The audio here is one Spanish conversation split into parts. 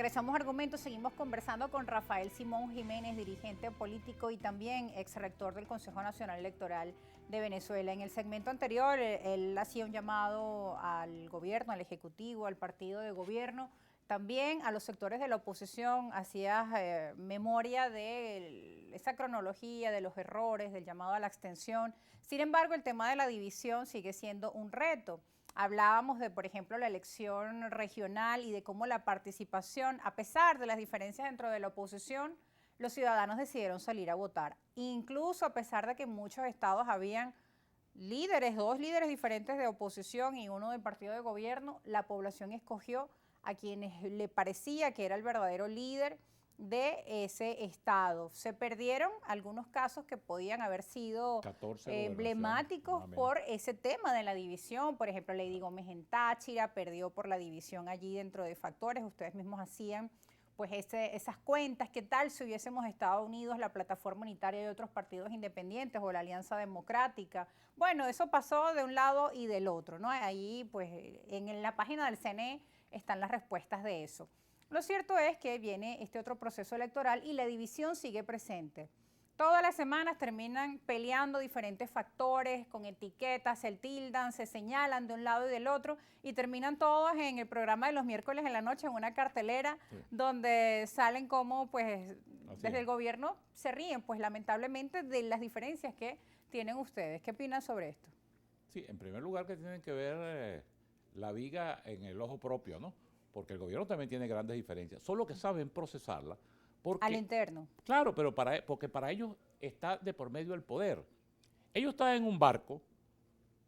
Regresamos a Argumentos, seguimos conversando con Rafael Simón Jiménez, dirigente político y también ex rector del Consejo Nacional Electoral de Venezuela. En el segmento anterior, él hacía un llamado al gobierno, al ejecutivo, al partido de gobierno, también a los sectores de la oposición, hacía memoria de esa cronología, de los errores, del llamado a la abstención. Sin embargo, el tema de la división sigue siendo un reto. Hablábamos de, por ejemplo, la elección regional y de cómo la participación, a pesar de las diferencias dentro de la oposición, los ciudadanos decidieron salir a votar. Incluso a pesar de que en muchos estados habían líderes, dos líderes diferentes de oposición y uno del partido de gobierno, la población escogió a quienes le parecía que era el verdadero líder de ese estado. Se perdieron algunos casos que podían haber sido emblemáticos por ese tema de la división. Por ejemplo, Lady Gómez en Táchira perdió por la división allí dentro de factores. Ustedes mismos hacían pues esas cuentas. ¿Qué tal si hubiésemos estado unidos la Plataforma Unitaria y otros partidos independientes o la Alianza Democrática? Bueno, eso pasó de un lado y del otro, ¿no? Ahí pues en la página del CNE están las respuestas de eso. Lo cierto es que viene este otro proceso electoral y la división sigue presente. Todas las semanas terminan peleando diferentes factores, con etiquetas, se tildan, se señalan de un lado y del otro y terminan todos en el programa de los miércoles en la noche en una cartelera donde salen como pues desde el gobierno se ríen pues lamentablemente de las diferencias que tienen ustedes. ¿Qué opinan sobre esto? Sí, en primer lugar que tienen que ver la viga en el ojo propio, ¿no? Porque el gobierno también tiene grandes diferencias, solo que saben procesarla. Porque, al interno. Claro, pero porque para ellos está de por medio el poder. Ellos están en un barco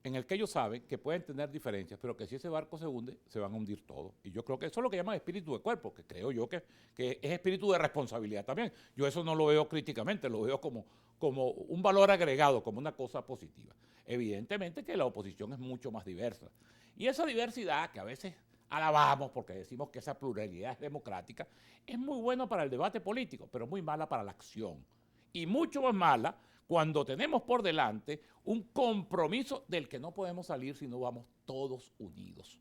en el que ellos saben que pueden tener diferencias, pero que si ese barco se hunde, se van a hundir todos. Y yo creo que eso es lo que llaman espíritu de cuerpo, que creo yo que es espíritu de responsabilidad también. Yo eso no lo veo críticamente, lo veo como un valor agregado, como una cosa positiva. Evidentemente que la oposición es mucho más diversa. Y esa diversidad que a veces alabamos porque decimos que esa pluralidad es democrática, es muy bueno para el debate político, pero muy mala para la acción. Y mucho más mala cuando tenemos por delante un compromiso del que no podemos salir si no vamos todos unidos.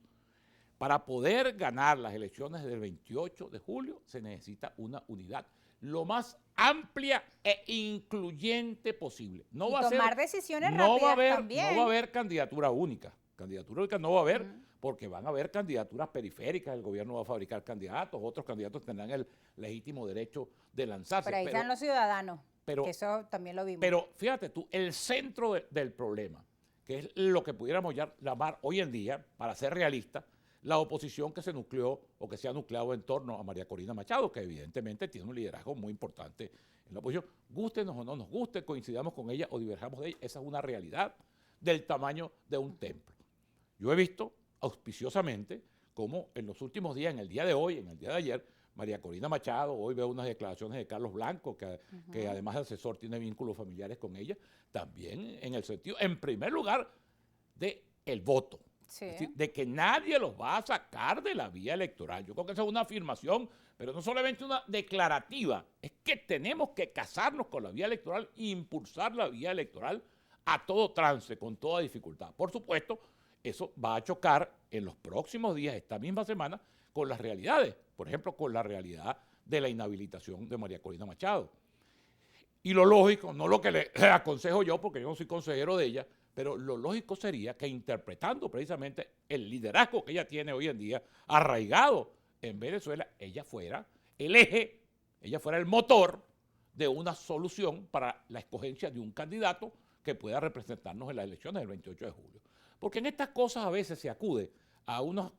Para poder ganar las elecciones del 28 de julio se necesita una unidad lo más amplia e incluyente posible. No va tomar decisiones rápidas también. No va a haber candidatura única. Candidatura única no va a haber porque van a haber candidaturas periféricas, el gobierno va a fabricar candidatos, otros candidatos tendrán el legítimo derecho de lanzarse. Pero ahí están los ciudadanos, que eso también lo vimos. Pero fíjate tú, el centro del problema, que es lo que pudiéramos llamar hoy en día, para ser realistas, la oposición que se nucleó o que se ha nucleado en torno a María Corina Machado, que evidentemente tiene un liderazgo muy importante en la oposición. Gústenos o no nos guste, coincidamos con ella o diverjamos de ella, esa es una realidad del tamaño de un templo. Yo he visto auspiciosamente como en los últimos días, en el día de hoy, en el día de ayer, María Corina Machado, hoy veo unas declaraciones de Carlos Blanco, que además de asesor tiene vínculos familiares con ella, también en el sentido, en primer lugar, de el voto. Sí. Es decir, de que nadie los va a sacar de la vía electoral. Yo creo que esa es una afirmación, pero no solamente una declarativa, es que tenemos que casarnos con la vía electoral e impulsar la vía electoral a todo trance, con toda dificultad. Por supuesto, eso va a chocar en los próximos días, esta misma semana, con las realidades. Por ejemplo, con la realidad de la inhabilitación de María Corina Machado. Y lo lógico, no lo que le aconsejo yo, porque yo no soy consejero de ella, pero lo lógico sería que interpretando precisamente el liderazgo que ella tiene hoy en día, arraigado en Venezuela, ella fuera el eje, ella fuera el motor de una solución para la escogencia de un candidato que pueda representarnos en las elecciones del 28 de julio. Porque en estas cosas a veces se acude a unos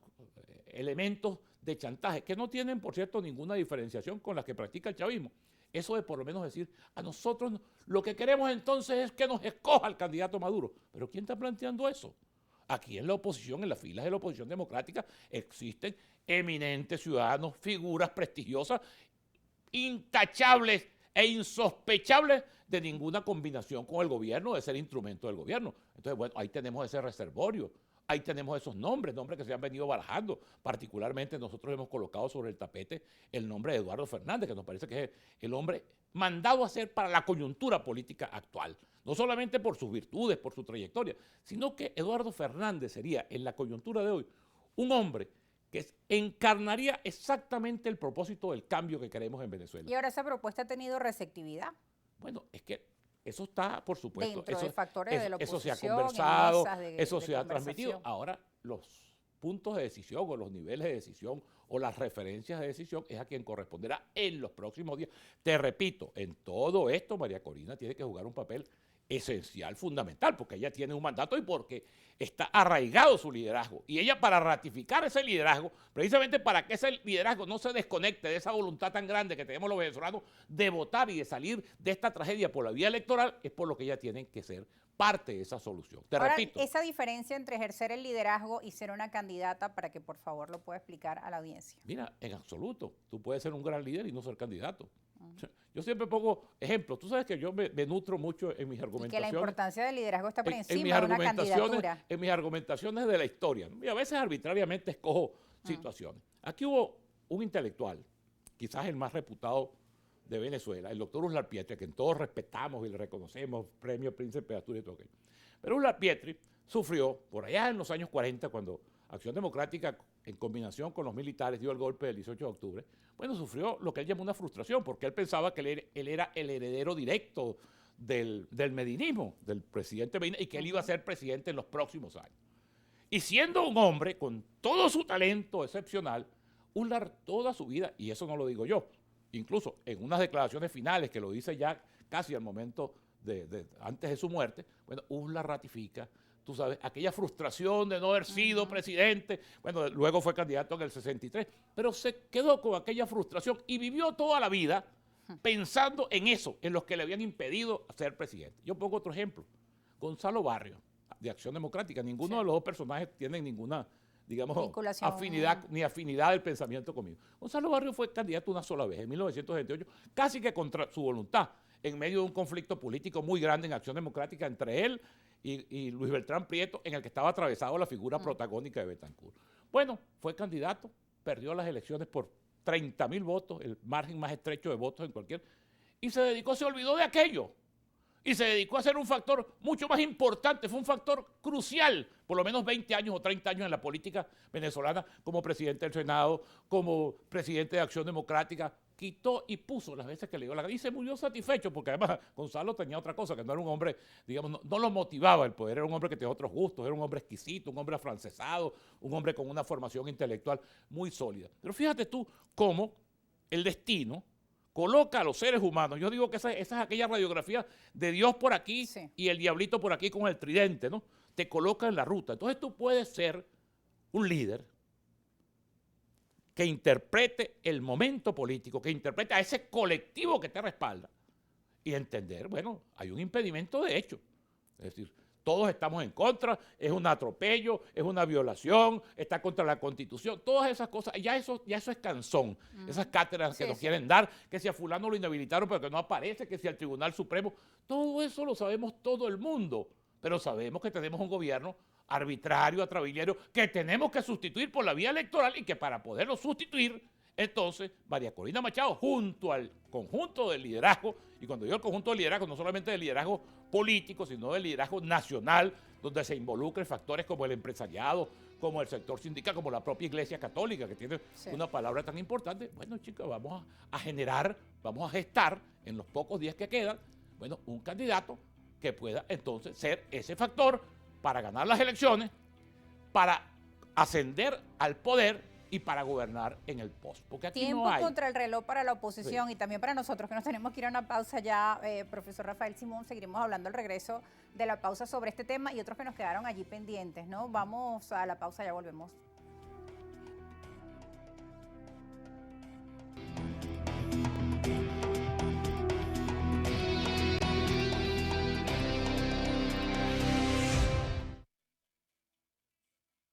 elementos de chantaje que no tienen, por cierto, ninguna diferenciación con las que practica el chavismo. Eso de por lo menos decir, a nosotros lo que queremos entonces es que nos escoja el candidato Maduro. ¿Pero quién está planteando eso? Aquí en la oposición, en las filas de la oposición democrática, existen eminentes ciudadanos, figuras prestigiosas, intachables e insospechables de ninguna combinación con el gobierno, de ser instrumento del gobierno. Entonces, bueno, ahí tenemos ese reservorio, ahí tenemos esos nombres que se han venido barajando. Particularmente nosotros hemos colocado sobre el tapete el nombre de Eduardo Fernández, que nos parece que es el hombre mandado a ser para la coyuntura política actual. No solamente por sus virtudes, por su trayectoria, sino que Eduardo Fernández sería, en la coyuntura de hoy, un hombre que encarnaría exactamente el propósito del cambio que queremos en Venezuela. Y ahora esa propuesta ha tenido receptividad Bueno, es que eso está, por supuesto, dentro de factores de la eso se ha oposición, conversado, en mesas eso de se ha transmitido. conversación. Ahora los puntos de decisión o los niveles de decisión o las referencias de decisión es a quien corresponderá en los próximos días. Te repito, en todo esto María Corina tiene que jugar un papel esencial, fundamental, porque ella tiene un mandato y porque está arraigado su liderazgo. Y ella, para ratificar ese liderazgo, precisamente para que ese liderazgo no se desconecte de esa voluntad tan grande que tenemos los venezolanos de votar y de salir de esta tragedia por la vía electoral, es por lo que ella tiene que ser parte de esa solución. Te Ahora, repito. esa diferencia entre ejercer el liderazgo y ser una candidata, para que por favor lo pueda explicar a la audiencia. Mira, en absoluto, tú puedes ser un gran líder y no ser candidato. Yo siempre pongo ejemplos. Tú sabes que yo me nutro mucho en mis Y que argumentaciones. la importancia del liderazgo está por en mis encima de una candidatura. En mis argumentaciones de la historia, ¿no? Y a veces arbitrariamente escojo situaciones. Aquí hubo un intelectual, quizás el más reputado de Venezuela, el doctor Uslar Pietri, a quien todos respetamos y le reconocemos, premio Príncipe de Asturias y todo aquello. Pero Uslar Pietri sufrió, por allá en los años 40, cuando Acción Democrática, en combinación con los militares, dio el golpe del 18 de octubre, bueno, sufrió lo que él llamó una frustración, porque él pensaba que él era el heredero directo del medinismo, del presidente Medina, y que él iba a ser presidente en los próximos años. Y siendo un hombre con todo su talento excepcional, Uslar toda su vida, y eso no lo digo yo, incluso en unas declaraciones finales que lo dice ya casi al momento antes de su muerte, bueno, Uslar ratifica, tú sabes, aquella frustración de no haber sido presidente, bueno, luego fue candidato en el 63, pero se quedó con aquella frustración y vivió toda la vida pensando en eso, en los que le habían impedido ser presidente. Yo pongo otro ejemplo, Gonzalo Barrios, de Acción Democrática. Ninguno de los dos personajes tiene ninguna, digamos, vinculación, afinidad del pensamiento conmigo. Gonzalo Barrios fue candidato una sola vez, en 1928, casi que contra su voluntad, en medio de un conflicto político muy grande en Acción Democrática entre él y Luis Beltrán Prieto, en el que estaba atravesado la figura protagónica de Betancourt. Bueno, fue candidato, perdió las elecciones por 30.000 votos, el margen más estrecho de votos en cualquier, y se olvidó de aquello, y se dedicó a ser un factor mucho más importante, fue un factor crucial, por lo menos 20 años o 30 años en la política venezolana, como presidente del Senado, como presidente de Acción Democrática, quitó y puso las veces que le dio la gana, y se murió satisfecho, porque además Gonzalo tenía otra cosa, que no era un hombre, digamos, no lo motivaba el poder, era un hombre que tenía otros gustos, era un hombre exquisito, un hombre afrancesado, un hombre con una formación intelectual muy sólida. Pero fíjate tú cómo el destino coloca a los seres humanos, yo digo que esa es aquella radiografía de Dios por aquí y el diablito por aquí con el tridente, ¿no? Te coloca en la ruta. Entonces tú puedes ser un líder que interprete el momento político, que interprete a ese colectivo que te respalda y entender, bueno, hay un impedimento de hecho. Es decir, todos estamos en contra, es un atropello, es una violación, está contra la Constitución, todas esas cosas, ya eso es cansón, esas cátedras que nos quieren dar, que si a fulano lo inhabilitaron pero que no aparece, que si al Tribunal Supremo, todo eso lo sabemos todo el mundo, pero sabemos que tenemos un gobierno arbitrario, atrabiliero, que tenemos que sustituir por la vía electoral y que para poderlo sustituir, entonces María Corina Machado, junto al conjunto del liderazgo, y cuando digo el conjunto del liderazgo, no solamente del liderazgo político, sino del liderazgo nacional, donde se involucren factores como el empresariado, como el sector sindical, como la propia Iglesia Católica, que tiene una palabra tan importante. Bueno, chicos, vamos a generar, vamos a gestar en los pocos días que quedan, bueno, un candidato que pueda entonces ser ese factor para ganar las elecciones, para ascender al poder y para gobernar en el post. Porque aquí tiempo no hay contra el reloj para la oposición y también para nosotros, que nos tenemos que ir a una pausa ya. Profesor Rafael Simón, seguiremos hablando al regreso de la pausa sobre este tema y otros que nos quedaron allí pendientes, ¿no? Vamos a la pausa, ya volvemos.